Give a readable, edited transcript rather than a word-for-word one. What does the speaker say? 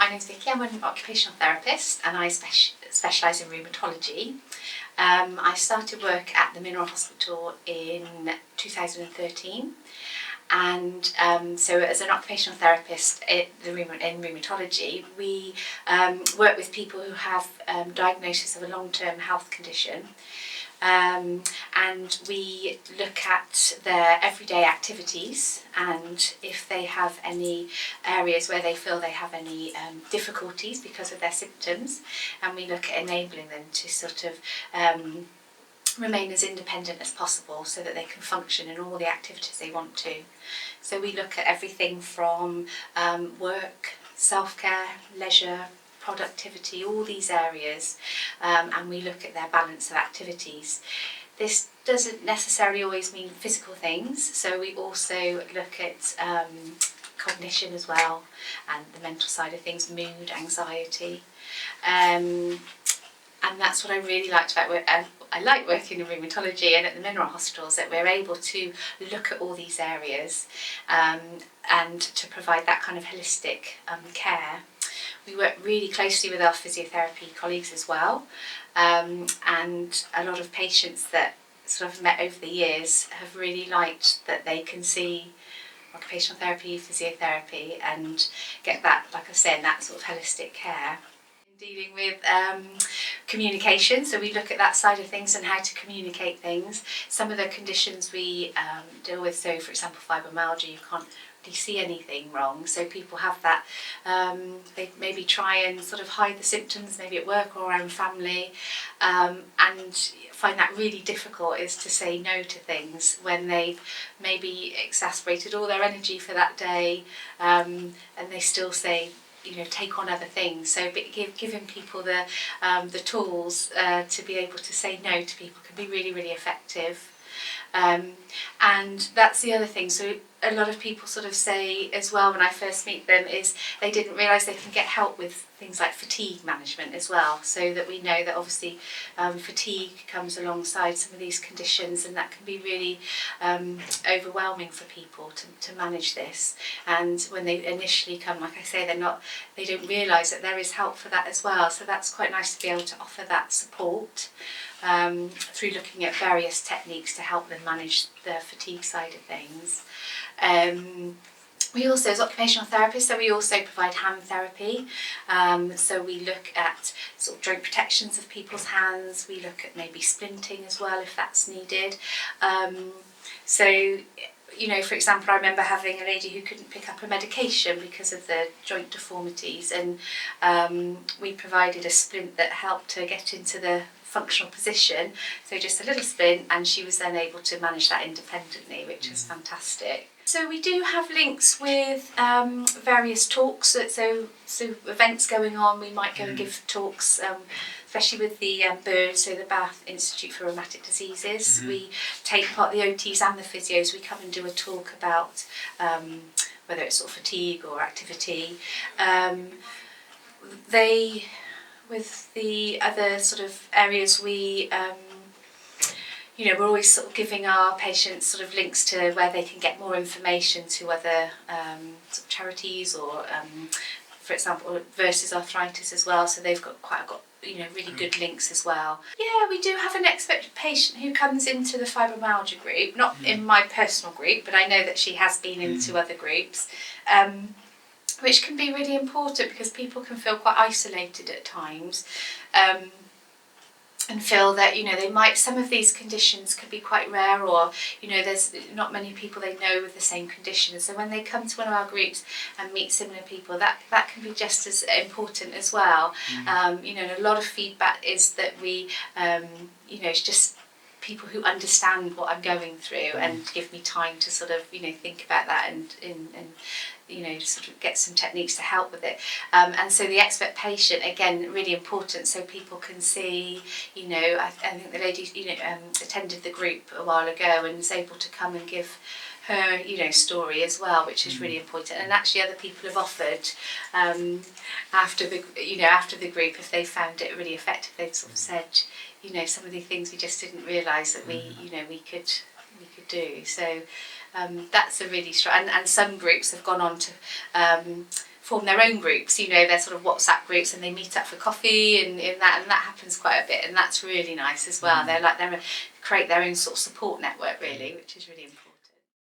my name's Vicky. I'm an occupational therapist and I specialise in rheumatology. I started work at the Mineral Hospital in 2013, and so as an occupational therapist in rheumatology, we work with people who have diagnosis of a long-term health condition. And we look at their everyday activities, and if they have any areas where they feel they have any difficulties because of their symptoms, and we look at enabling them to sort of remain as independent as possible so that they can function in all the activities they want to. So we look at everything from work, self-care, leisure, productivity, all these areas, and we look at their balance of activities. This doesn't necessarily always mean physical things, so we also look at cognition as well, and the mental side of things, mood, anxiety, and that's what I really liked about work. I like working in rheumatology and at the mineral hospitals, that we're able to look at all these areas and to provide that kind of holistic care. We work really closely with our physiotherapy colleagues as well, and a lot of patients that sort of met over the years have really liked that they can see occupational therapy, physiotherapy, and get that, like I said, that sort of holistic care. Dealing with communication, so we look at that side of things and how to communicate things. Some of the conditions we deal with, so for example fibromyalgia, you can't really see anything wrong, so people have that, they maybe try and sort of hide the symptoms, maybe at work or around family, and find that really difficult is to say no to things when they've maybe exacerbated all their energy for that day, and they still say, you know, take on other things. So giving people the tools to be able to say no to people can be really, really effective. And that's the other thing. So a lot of people sort of say as well when I first meet them is they didn't realise they can get help with things like fatigue management as well, so that we know that obviously fatigue comes alongside some of these conditions, and that can be really overwhelming for people to manage this. And when they initially come, like I say, they don't realise that there is help for that as well, so that's quite nice to be able to offer that support through looking at various techniques to help them manage the fatigue side of things. We also, as occupational therapists, so we also provide hand therapy. So we look at sort of joint protections of people's hands. We look at maybe splinting as well if that's needed. So, you know, for example, I remember having a lady who couldn't pick up a medication because of the joint deformities, and we provided a splint that helped her get into the functional position, so just a little splint, and she was then able to manage that independently, which was fantastic. So we do have links with various talks, so events going on. We might go and give talks, especially with the BIRD, so the Bath Institute for Rheumatic Diseases. We take part, the OTs and the physios, we come and do a talk about whether it's sort of fatigue or activity. With the other sort of areas, we, you know, we're always sort of giving our patients sort of links to where they can get more information to other sort of charities, or, for example, Versus Arthritis as well. So they've got you know, really good links as well. Yeah, we do have an expected patient who comes into the fibromyalgia group, not in my personal group, but I know that she has been into other groups. Which can be really important because people can feel quite isolated at times, and feel that, you know, some of these conditions could be quite rare, or, you know, there's not many people they know with the same condition. So when they come to one of our groups and meet similar people, that can be just as important as well. You know, a lot of feedback is that we, you know, it's just people who understand what I'm going through and give me time to sort of, you know, think about that and you know, sort of get some techniques to help with it. And so the expert patient, again, really important, so people can see, you know, I think the lady, you know, attended the group a while ago and was able to come and give her, you know, story as well, which is really important. And actually other people have offered after the group, if they found it really effective, they've sort of said, you know, some of the things we just didn't realise that we, you know, we could do. So that's a really strong, and some groups have gone on to form their own groups, you know, their sort of WhatsApp groups, and they meet up for coffee and that happens quite a bit, and that's really nice as well. They create their own sort of support network really, which is really important.